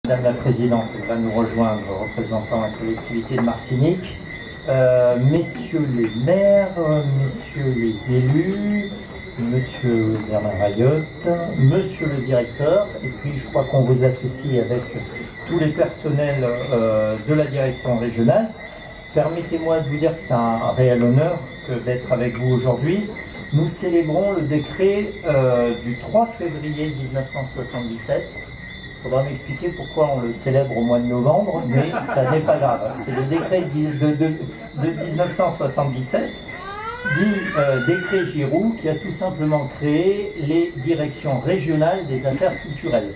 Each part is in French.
Madame la Présidente va nous rejoindre, représentant la collectivité de Martinique. Messieurs les maires, messieurs les élus, monsieur Bernard Ayotte, monsieur le directeur, et puis je crois qu'on vous associe avec tous les personnels de la direction régionale. Permettez-moi de vous dire que c'est un réel honneur d'être avec vous aujourd'hui. Nous célébrons le décret du 3 février 1977. Il faudra m'expliquer pourquoi on le célèbre au mois de novembre, mais ça n'est pas grave. C'est le décret de 1977, dit décret Giroud, qui a tout simplement créé les directions régionales des affaires culturelles.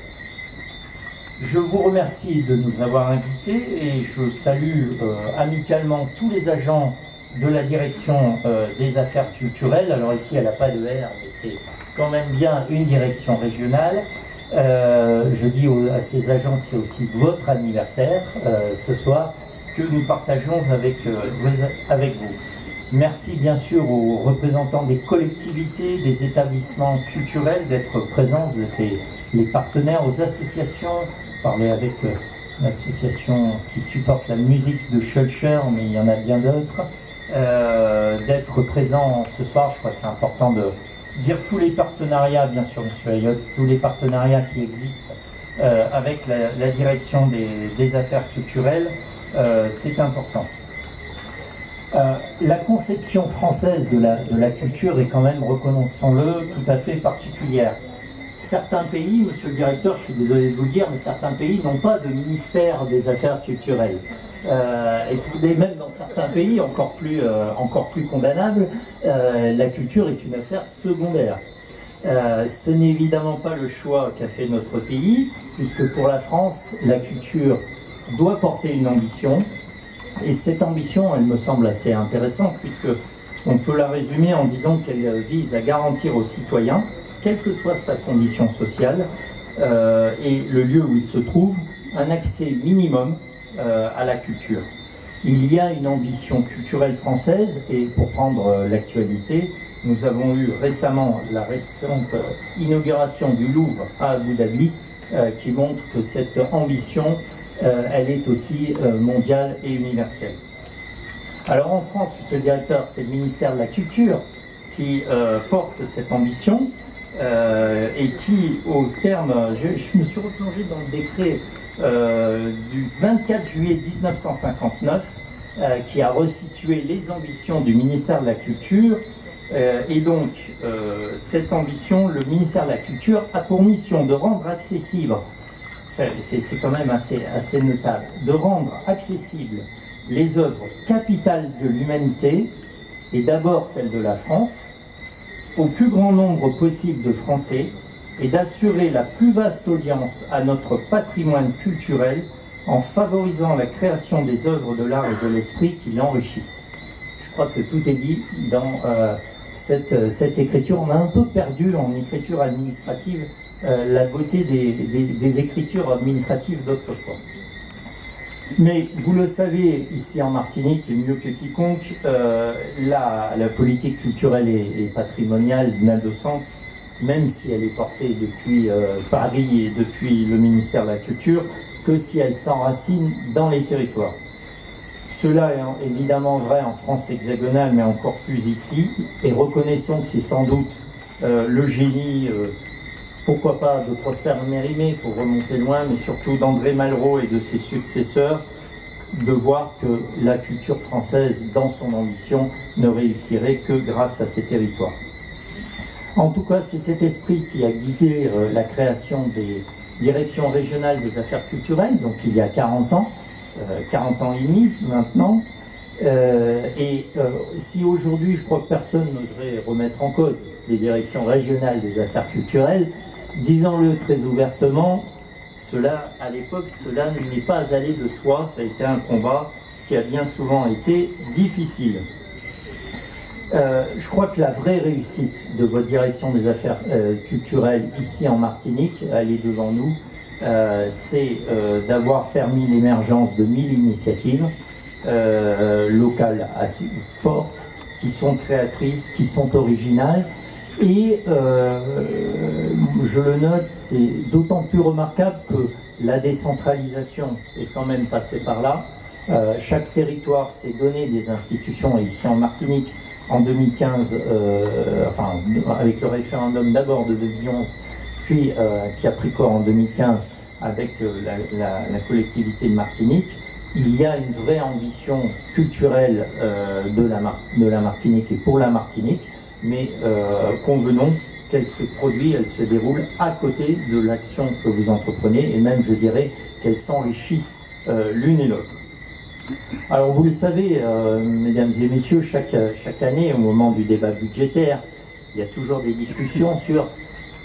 Je vous remercie de nous avoir invités et je salue amicalement tous les agents de la direction des affaires culturelles. Alors ici, elle n'a pas de R, mais c'est quand même bien une direction régionale. Je dis à ces agents que c'est aussi votre anniversaire ce soir, que nous partageons avec vous. Merci bien sûr aux représentants des collectivités, des établissements culturels d'être présents. Vous êtes les partenaires, aux associations. Parler avec l'association qui supporte la musique de Schulcher, mais il y en a bien d'autres. D'être présents ce soir, je crois que c'est important de dire tous les partenariats, bien sûr, monsieur Ayotte, tous les partenariats qui existent avec la direction des affaires culturelles, c'est important. La conception française de la culture est quand même, reconnaissons-le, tout à fait particulière. Certains pays, monsieur le directeur, je suis désolé de vous le dire, mais certains pays n'ont pas de ministère des affaires culturelles. Et même dans certains pays encore plus condamnables, la culture est une affaire secondaire. Ce n'est évidemment pas le choix qu'a fait notre pays, puisque pour la France, la culture doit porter une ambition. Et cette ambition, elle me semble assez intéressante, puisque on peut la résumer en disant qu'elle vise à garantir aux citoyens, quelle que soit sa condition sociale et le lieu où il se trouve, un accès minimum à la culture. Il y a une ambition culturelle française et pour prendre l'actualité, nous avons eu récemment la récente inauguration du Louvre à Abu Dhabi qui montre que cette ambition, elle est aussi mondiale et universelle. Alors en France, monsieur le directeur, c'est le ministère de la Culture qui porte cette ambition et qui, au terme, je me suis replongé dans le décret du 24 juillet 1959 qui a resitué les ambitions du ministère de la Culture et donc cette ambition, le ministère de la Culture a pour mission de rendre accessible, c'est quand même assez notable, de rendre accessibles les œuvres capitales de l'humanité et d'abord celles de la France au plus grand nombre possible de Français et d'assurer la plus vaste audience à notre patrimoine culturel en favorisant la création des œuvres de l'art et de l'esprit qui l'enrichissent. Je crois que tout est dit dans cette écriture. On a un peu perdu en écriture administrative la beauté des écritures administratives d'autrefois. Mais vous le savez, ici en Martinique, et mieux que quiconque, la politique culturelle et patrimoniale n'a de sens, même si elle est portée depuis Paris et depuis le ministère de la Culture, que si elle s'enracine dans les territoires. Cela est évidemment vrai en France hexagonale, mais encore plus ici, et reconnaissons que c'est sans doute le génie, pourquoi pas de Prosper Mérimée pour remonter loin, mais surtout d'André Malraux et de ses successeurs, de voir que la culture française, dans son ambition, ne réussirait que grâce à ces territoires. En tout cas, c'est cet esprit qui a guidé la création des directions régionales des affaires culturelles, donc il y a 40 ans et demi maintenant. Si aujourd'hui, je crois que personne n'oserait remettre en cause les directions régionales des affaires culturelles, disons-le très ouvertement, à l'époque, cela n'est pas allé de soi, ça a été un combat qui a bien souvent été difficile. Je crois que la vraie réussite de votre direction des affaires culturelles ici en Martinique, elle est devant nous, c'est d'avoir permis l'émergence de 1000 initiatives locales assez fortes, qui sont créatrices, qui sont originales, Et je le note, c'est d'autant plus remarquable que la décentralisation est quand même passée par là. Chaque territoire s'est donné des institutions, et ici en Martinique, en 2015, avec le référendum d'abord de 2011, puis qui a pris corps en 2015 avec la collectivité de Martinique, il y a une vraie ambition culturelle de la Martinique et pour la Martinique, mais convenons qu'elle se produit, elle se déroule à côté de l'action que vous entreprenez, et même, je dirais, qu'elles s'enrichissent l'une et l'autre. Alors, vous le savez, mesdames et messieurs, chaque année, au moment du débat budgétaire, il y a toujours des discussions sur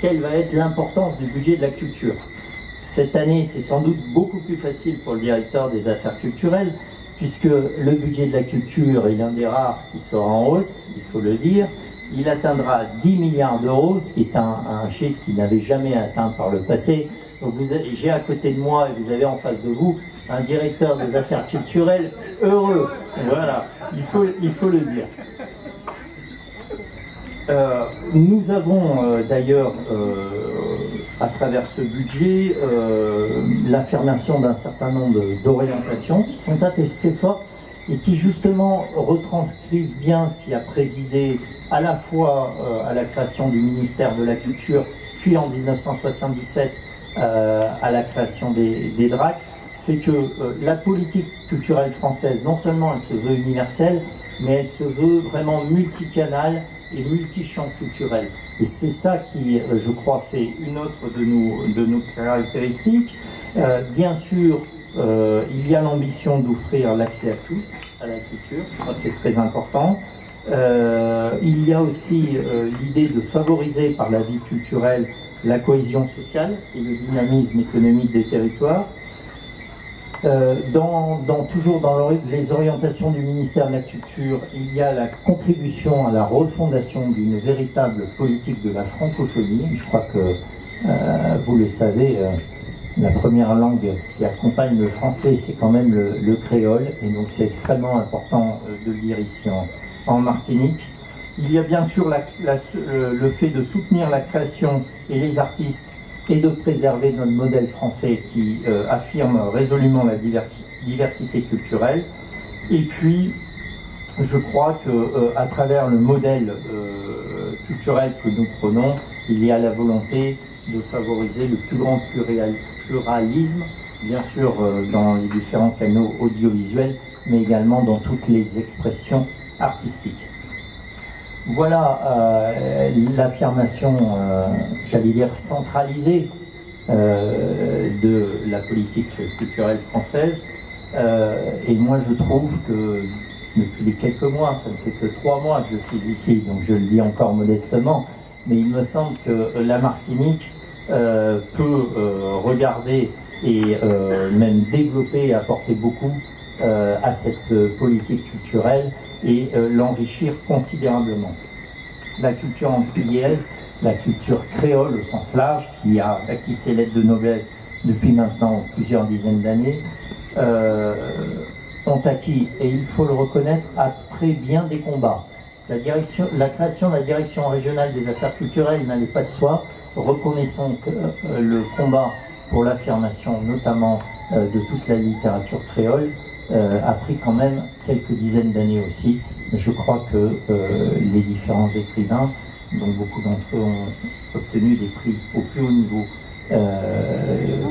quelle va être l'importance du budget de la culture. Cette année, c'est sans doute beaucoup plus facile pour le directeur des affaires culturelles, puisque le budget de la culture est l'un des rares qui sera en hausse, il faut le dire. Il atteindra 10 milliards d'euros, ce qui est un chiffre qu'il n'avait jamais atteint par le passé. Donc j'ai à côté de moi, et vous avez en face de vous, un directeur des affaires culturelles heureux. Voilà, il faut le dire. Nous avons d'ailleurs, à travers ce budget, l'affirmation d'un certain nombre d'orientations qui sont assez fortes et qui justement retranscrivent bien ce qui a présidé à la fois à la création du ministère de la Culture, puis en 1977 à la création des DRAC. C'est que la politique culturelle française, non seulement elle se veut universelle, mais elle se veut vraiment multicanale et multi-champ culturel. Et c'est ça qui, je crois, fait une autre de nos caractéristiques. Bien sûr, il y a l'ambition d'offrir l'accès à tous à la culture, je crois que c'est très important. Il y a aussi l'idée de favoriser par la vie culturelle la cohésion sociale et le dynamisme économique des territoires. Toujours dans les orientations du ministère de la Culture, il y a la contribution à la refondation d'une véritable politique de la francophonie. Je crois que, vous le savez, la première langue qui accompagne le français, c'est quand même le créole, et donc c'est extrêmement important de le dire ici en Martinique. Il y a bien sûr le fait de soutenir la création et les artistes, et de préserver notre modèle français qui affirme résolument la diversité culturelle. Et puis, je crois qu'à travers le modèle culturel que nous prenons, il y a la volonté de favoriser le plus grand pluralisme, bien sûr dans les différents canaux audiovisuels, mais également dans toutes les expressions artistiques. Voilà l'affirmation, j'allais dire, centralisée de la politique culturelle française. Et moi, je trouve que depuis les quelques mois, ça ne fait que 3 mois que je suis ici, donc je le dis encore modestement, mais il me semble que la Martinique peut regarder et même développer et apporter beaucoup à cette politique culturelle et l'enrichir considérablement. La culture antillaise, la culture créole au sens large, qui a acquis ses lettres de noblesse depuis maintenant plusieurs dizaines d'années, ont acquis, et il faut le reconnaître, après bien des combats. La création de la direction régionale des affaires culturelles n'allait pas de soi. Reconnaissons que le combat pour l'affirmation, notamment de toute la littérature créole, a pris quand même quelques dizaines d'années aussi. Je crois que les différents écrivains, dont beaucoup d'entre eux ont obtenu des prix au plus haut niveau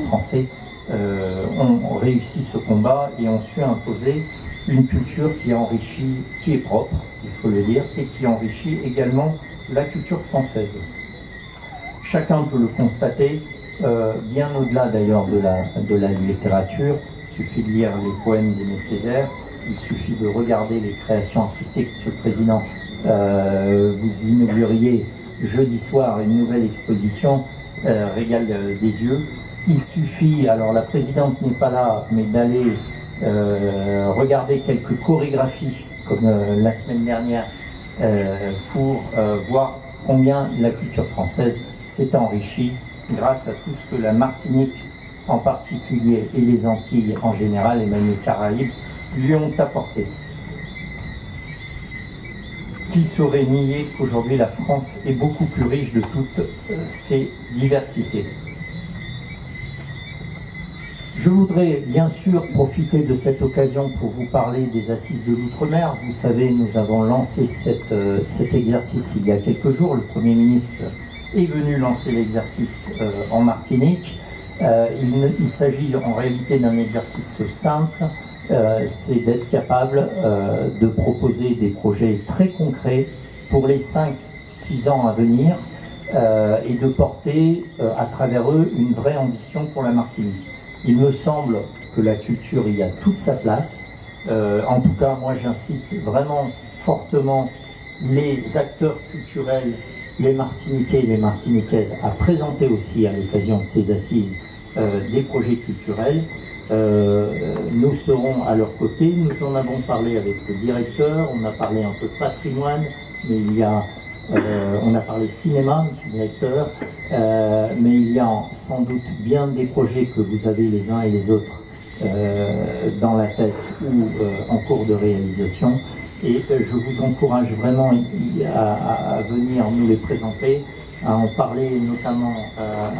français, ont réussi ce combat et ont su imposer une culture qui enrichit, qui est propre, il faut le dire, et qui enrichit également la culture française. Chacun peut le constater, bien au-delà d'ailleurs de la littérature. Il suffit de lire les poèmes d'Aimé Césaire, il suffit de regarder les créations artistiques. Monsieur le Président, vous inauguriez jeudi soir une nouvelle exposition, Régal des yeux. Il suffit, alors la Présidente n'est pas là, mais d'aller regarder quelques chorégraphies, comme la semaine dernière, pour voir combien la culture française s'est enrichie grâce à tout ce que la Martinique en particulier et les Antilles en général, et même les Caraïbes, lui ont apporté. Qui saurait nier qu'aujourd'hui la France est beaucoup plus riche de toutes ses diversités? Je voudrais bien sûr profiter de cette occasion pour vous parler des Assises de l'Outre-mer. Vous savez, nous avons lancé cet exercice il y a quelques jours. Le Premier ministre est venu lancer l'exercice en Martinique. Il s'agit en réalité d'un exercice simple, c'est d'être capable de proposer des projets très concrets pour les 5-6 ans à venir et de porter à travers eux une vraie ambition pour la Martinique. Il me semble que la culture y a toute sa place. En tout cas, moi j'incite vraiment fortement les acteurs culturels, les Martiniquais et les Martiniquaises à présenter aussi à l'occasion de ces assises des projets culturels. Nous serons à leur côté. Nous en avons parlé avec le directeur, on a parlé un peu de patrimoine, mais on a parlé cinéma, monsieur le directeur, mais il y a sans doute bien des projets que vous avez les uns et les autres dans la tête ou en cours de réalisation. Et je vous encourage vraiment à venir nous les présenter, à en parler notamment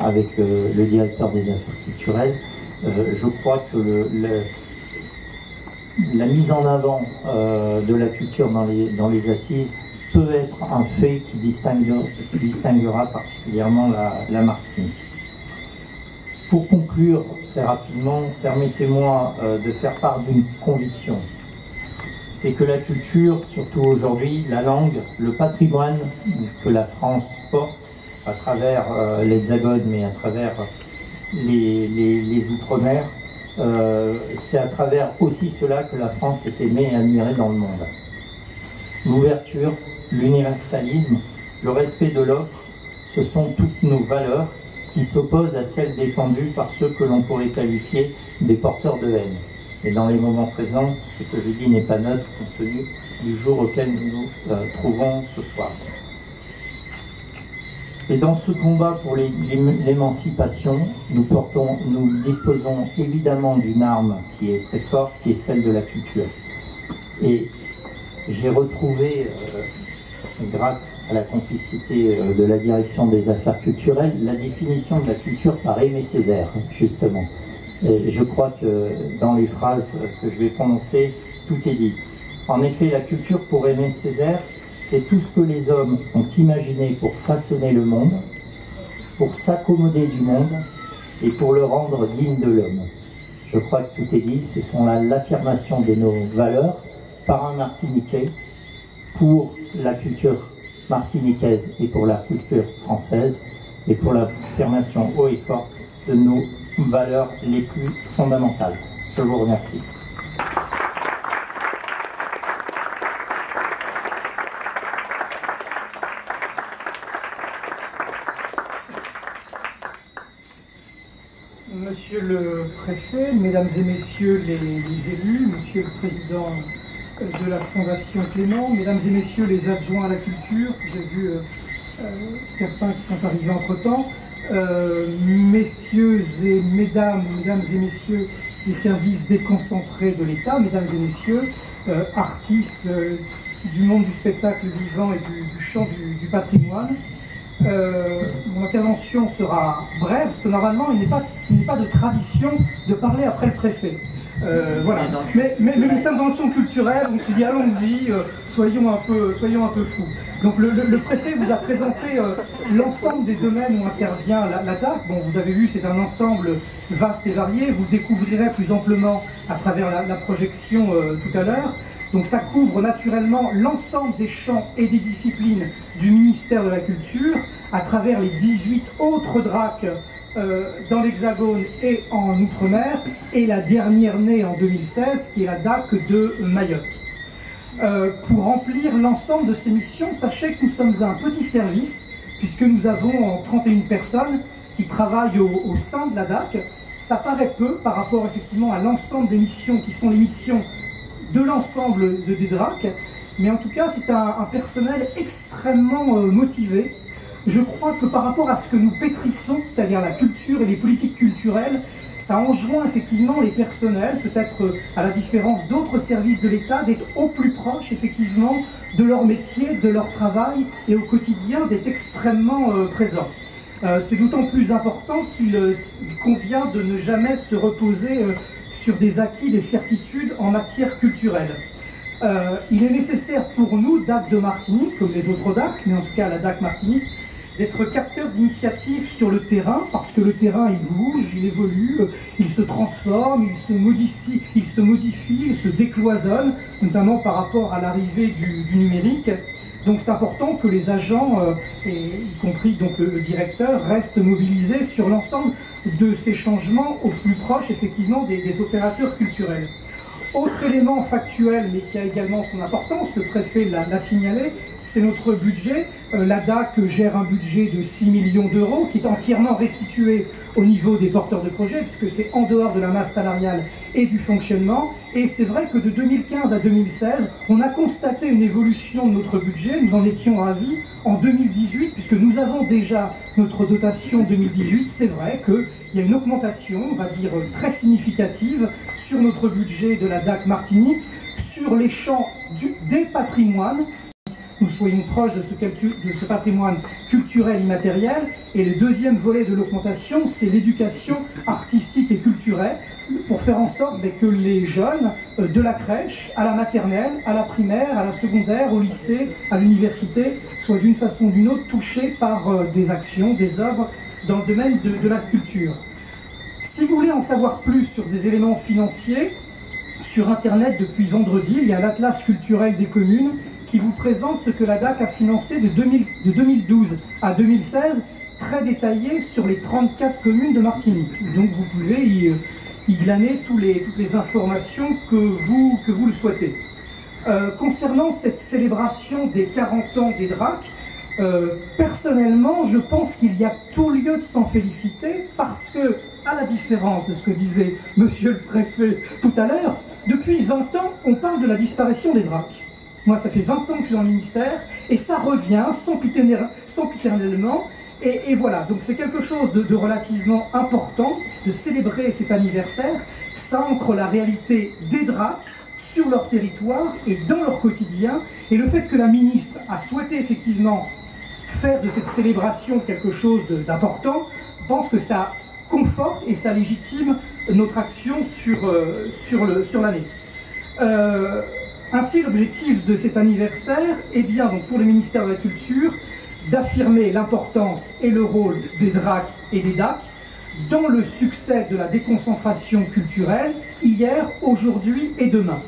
avec le directeur des affaires culturelles. Je crois que la mise en avant de la culture dans les assises peut être un fait qui distinguera particulièrement la Martinique. Pour conclure très rapidement, permettez-moi de faire part d'une conviction. C'est que la culture, surtout aujourd'hui, la langue, le patrimoine que la France porte à travers l'Hexagone, mais à travers les Outre-mer, c'est à travers aussi cela que la France est aimée et admirée dans le monde. L'ouverture, l'universalisme, le respect de l'autre, ce sont toutes nos valeurs qui s'opposent à celles défendues par ceux que l'on pourrait qualifier des porteurs de haine. Et dans les moments présents, ce que je dis n'est pas neutre compte tenu du jour auquel nous nous trouvons ce soir. Et dans ce combat pour l'émancipation, nous disposons évidemment d'une arme qui est très forte, qui est celle de la culture. Et j'ai retrouvé, grâce à la complicité de la direction des affaires culturelles, la définition de la culture par Aimé Césaire, justement. Et je crois que dans les phrases que je vais prononcer, tout est dit. En effet, la culture pour Aimé Césaire, c'est tout ce que les hommes ont imaginé pour façonner le monde, pour s'accommoder du monde et pour le rendre digne de l'homme. Je crois que tout est dit, ce sont l'affirmation de nos valeurs par un Martiniquais pour la culture martiniquaise et pour la culture française et pour l'affirmation haut et forte de nos valeurs les plus fondamentales. Je vous remercie. Monsieur le préfet, mesdames et messieurs les élus, monsieur le président de la Fondation Clément, mesdames et messieurs les adjoints à la culture, j'ai vu certains qui sont arrivés entre-temps, messieurs et mesdames et messieurs des services déconcentrés de l'État, mesdames et messieurs, artistes du monde du spectacle vivant et du champ du patrimoine. Mon intervention sera brève, parce que normalement il n'est pas de tradition de parler après le préfet. Voilà. Mais nous sommes dans le son culturel, on s'est dit allons-y, soyons un peu fous. Donc le préfet vous a présenté l'ensemble des domaines où intervient la DAC. Bon, vous avez vu, c'est un ensemble vaste et varié, vous le découvrirez plus amplement à travers la projection tout à l'heure. Donc ça couvre naturellement l'ensemble des champs et des disciplines du ministère de la Culture à travers les 18 autres DRAC dans l'Hexagone et en Outre-mer, et la dernière née en 2016 qui est la DAC de Mayotte. Pour remplir l'ensemble de ces missions, sachez que nous sommes un petit service puisque nous avons 31 personnes qui travaillent au sein de la DAC. Ça paraît peu par rapport effectivement à l'ensemble des missions qui sont les missions de l'ensemble des DRAC, mais en tout cas c'est un personnel extrêmement motivé. Je crois que par rapport à ce que nous pétrissons, c'est-à-dire la culture et les politiques culturelles, ça enjoint effectivement les personnels, peut-être à la différence d'autres services de l'État, d'être au plus proche effectivement de leur métier, de leur travail, et au quotidien d'être extrêmement présents. C'est d'autant plus important qu'il convient de ne jamais se reposer sur des acquis, des certitudes en matière culturelle. Il est nécessaire pour nous, DAC de Martinique, comme les autres DAC, mais en tout cas la DAC Martinique, d'être capteur d'initiatives sur le terrain, parce que le terrain il bouge, il évolue, il se transforme, il se modifie, il se décloisonne, notamment par rapport à l'arrivée du numérique. Donc c'est important que les agents, y compris donc le directeur, restent mobilisés sur l'ensemble de ces changements au plus proche effectivement des opérateurs culturels. Autre élément factuel, mais qui a également son importance, le préfet l'a signalé, c'est notre budget. La DAC gère un budget de 6 millions d'euros qui est entièrement restitué au niveau des porteurs de projets, puisque c'est en dehors de la masse salariale et du fonctionnement. Et c'est vrai que de 2015 à 2016, on a constaté une évolution de notre budget. Nous en étions ravis en 2018, puisque nous avons déjà notre dotation 2018. C'est vrai qu'il y a une augmentation, on va dire, très significative sur notre budget de la DAC Martinique, sur les champs des patrimoines. Nous soyons proches de ce patrimoine culturel immatériel. Et le deuxième volet de l'augmentation, c'est l'éducation artistique et culturelle, pour faire en sorte que les jeunes, de la crèche à la maternelle, à la primaire, à la secondaire, au lycée, à l'université, soient d'une façon ou d'une autre touchés par des actions, des œuvres dans le domaine de la culture. Si vous voulez en savoir plus sur ces éléments financiers, sur Internet depuis vendredi, il y a l'Atlas culturel des communes qui vous présente ce que la DAC a financé de 2012 à 2016, très détaillé sur les 34 communes de Martinique. Donc vous pouvez y glaner toutes les informations que vous le souhaitez. Concernant cette célébration des 40 ans des DRAC, personnellement, je pense qu'il y a tout lieu de s'en féliciter parce que, à la différence de ce que disait monsieur le préfet tout à l'heure, depuis 20 ans, on parle de la disparition des DRAC. Moi, ça fait 20 ans que je suis dans le ministère et ça revient sempiternellement. Et voilà, donc c'est quelque chose de relativement important de célébrer cet anniversaire. Ça ancre la réalité des DRAC sur leur territoire et dans leur quotidien. Et le fait que la ministre a souhaité effectivement faire de cette célébration quelque chose d'important, je pense que ça conforte et ça légitime notre action sur l'année. Ainsi, l'objectif de cet anniversaire est bien, donc, pour le ministère de la Culture, d'affirmer l'importance et le rôle des DRAC et des DAC dans le succès de la déconcentration culturelle, hier, aujourd'hui et demain.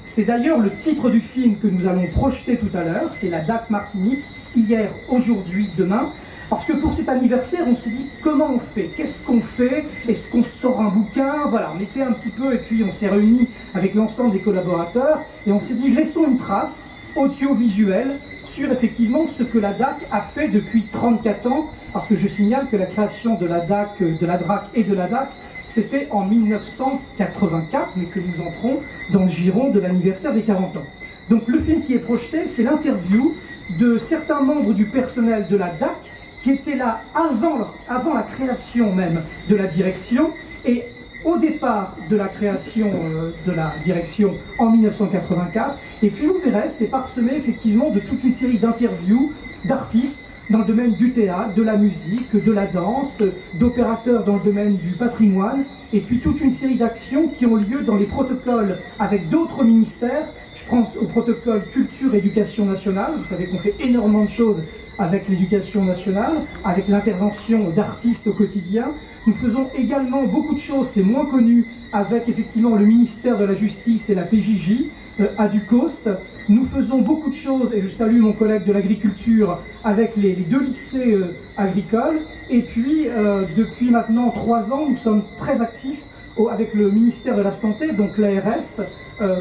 C'est d'ailleurs le titre du film que nous allons projeter tout à l'heure, c'est la DAC Martinique, hier, aujourd'hui, demain. Parce que pour cet anniversaire, on s'est dit comment on fait, qu'est-ce qu'on fait, est-ce qu'on sort un bouquin, voilà, on était un petit peu, et puis on s'est réunis avec l'ensemble des collaborateurs, et on s'est dit laissons une trace audiovisuelle sur effectivement ce que la DAC a fait depuis 34 ans, parce que je signale que la création de la DAC, de la DRAC et de la DAC, c'était en 1984, mais que nous entrons dans le giron de l'anniversaire des 40 ans. Donc le film qui est projeté, c'est l'interview de certains membres du personnel de la DAC, qui étaient là avant la création même de la direction, et au départ de la création de la direction en 1984. Et puis vous verrez, c'est parsemé effectivement de toute une série d'interviews d'artistes dans le domaine du théâtre, de la musique, de la danse, d'opérateurs dans le domaine du patrimoine, et puis toute une série d'actions qui ont lieu dans les protocoles avec d'autres ministères. Je pense au protocole culture, éducation nationale. Vous savez qu'on fait énormément de choses avec l'éducation nationale, avec l'intervention d'artistes au quotidien. Nous faisons également beaucoup de choses, c'est moins connu, avec effectivement le ministère de la Justice et la PJJ à Ducos. Nous faisons beaucoup de choses, et je salue mon collègue de l'agriculture, avec les 2 lycées agricoles. Et puis, depuis maintenant 3 ans, nous sommes très actifs avec le ministère de la Santé, donc l'ARS,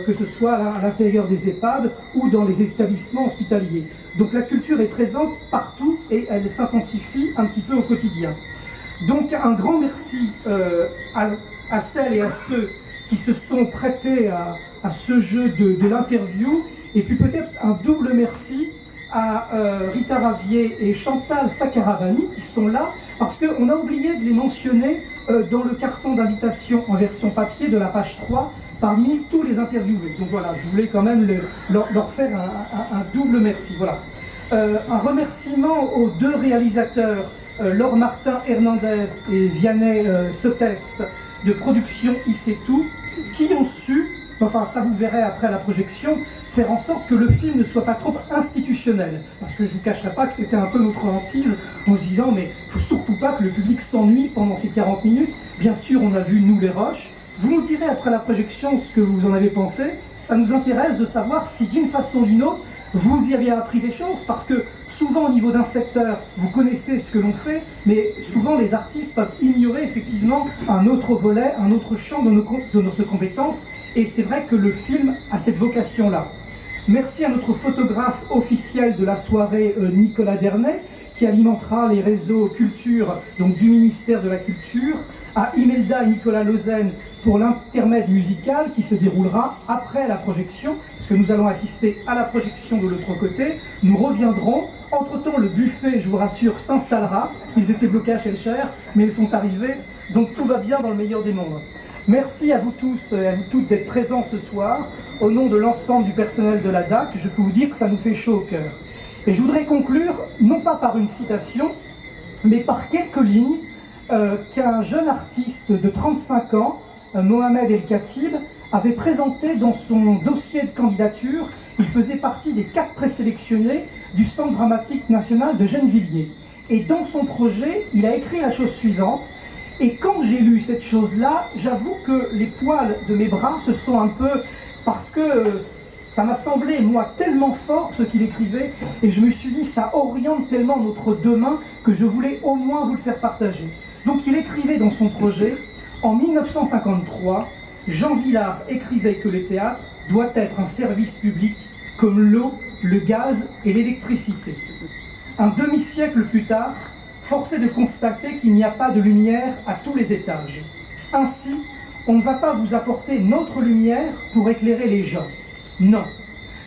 que ce soit à l'intérieur des EHPAD ou dans les établissements hospitaliers. Donc la culture est présente partout et elle s'intensifie un petit peu au quotidien. Donc un grand merci à celles et à ceux qui se sont prêtés à ce jeu de l'interview, et puis peut-être un double merci à Rita Ravier et Chantal Sakarabani qui sont là, parce qu'on a oublié de les mentionner dans le carton d'invitation en version papier de la page 3 parmi tous les interviewés. Donc voilà, je voulais quand même leur faire un double merci. Voilà. Un remerciement aux 2 réalisateurs Laure Martin Hernandez et Vianney Sotes de production ICETU, qui ont su, enfin ça vous verrez après la projection, faire en sorte que le film ne soit pas trop institutionnel. Parce que je ne vous cacherai pas que c'était un peu notre hantise en se disant mais il ne faut surtout pas que le public s'ennuie pendant ces 40 minutes. Bien sûr, on a vu Nous les Roches. Vous nous direz après la projection ce que vous en avez pensé. Ça nous intéresse de savoir si d'une façon ou d'une autre, vous y avez appris des choses, parce que souvent au niveau d'un secteur, vous connaissez ce que l'on fait, mais souvent les artistes peuvent ignorer effectivement un autre volet, un autre champ de notre compétence, et c'est vrai que le film a cette vocation-là. Merci à notre photographe officiel de la soirée, Nicolas Dernay, qui alimentera les réseaux culture donc du ministère de la Culture, à Imelda et Nicolas Lausanne pour l'intermède musical qui se déroulera après la projection, parce que nous allons assister à la projection de l'autre côté. Nous reviendrons. Entre-temps, le buffet, je vous rassure, s'installera. Ils étaient bloqués à Schellcher, mais ils sont arrivés, donc tout va bien dans le meilleur des mondes. Merci à vous tous et à vous toutes d'être présents ce soir. Au nom de l'ensemble du personnel de la DAC, je peux vous dire que ça nous fait chaud au cœur. Et je voudrais conclure, non pas par une citation, mais par quelques lignes qu'un jeune artiste de 35 ans, Mohamed El Khatib, avait présenté dans son dossier de candidature. Il faisait partie des 4 présélectionnés du Centre dramatique national de Gennevilliers. Et dans son projet, il a écrit la chose suivante. Et quand j'ai lu cette chose-là, j'avoue que les poils de mes bras se sont un peu... Parce que ça m'a semblé, moi, tellement fort ce qu'il écrivait. Et je me suis dit, ça oriente tellement notre demain que je voulais au moins vous le faire partager. Donc il écrivait dans son projet... En 1953, Jean Vilar écrivait que le théâtre doit être un service public comme l'eau, le gaz et l'électricité. Un demi-siècle plus tard, force est de constater qu'il n'y a pas de lumière à tous les étages. Ainsi, on ne va pas vous apporter notre lumière pour éclairer les gens. Non,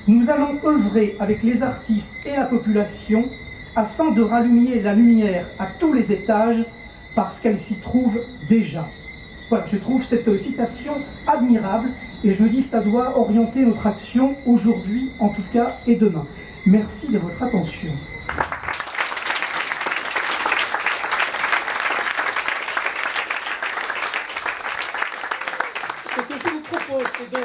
nous allons œuvrer avec les artistes et la population afin de rallumer la lumière à tous les étages parce qu'elle s'y trouve déjà. Voilà, je trouve cette citation admirable et je me dis que ça doit orienter notre action aujourd'hui, en tout cas, et demain. Merci de votre attention. Ce que je vous propose, c'est donc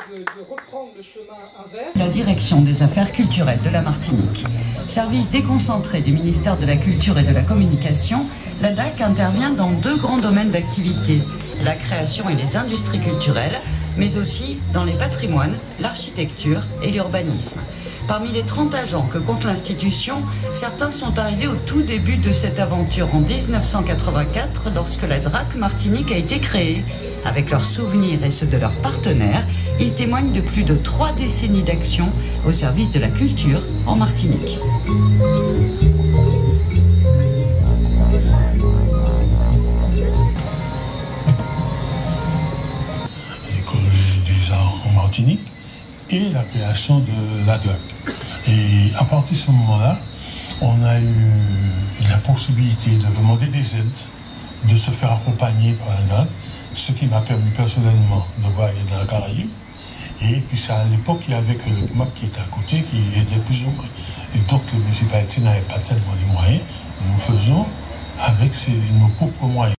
de reprendre le chemin inverse. La direction des affaires culturelles de la Martinique. Service déconcentré du ministère de la Culture et de la Communication, la DAC intervient dans 2 grands domaines d'activité. La création et les industries culturelles, mais aussi dans les patrimoines, l'architecture et l'urbanisme. Parmi les 30 agents que compte l'institution, certains sont arrivés au tout début de cette aventure en 1984, lorsque la DRAC Martinique a été créée. Avec leurs souvenirs et ceux de leurs partenaires, ils témoignent de plus de 3 décennies d'action au service de la culture en Martinique. En Martinique et la création de la DAC. Et à partir de ce moment-là, on a eu la possibilité de demander des aides, de se faire accompagner par la DAC, ce qui m'a permis personnellement de voyager dans la Caraïbe. Et puis c'est à l'époque, il y avait que le MAC qui était à côté, qui aidait plus ou moins. Et donc les municipalités n'avaient pas tellement les moyens. Nous faisons avec nos propres moyens.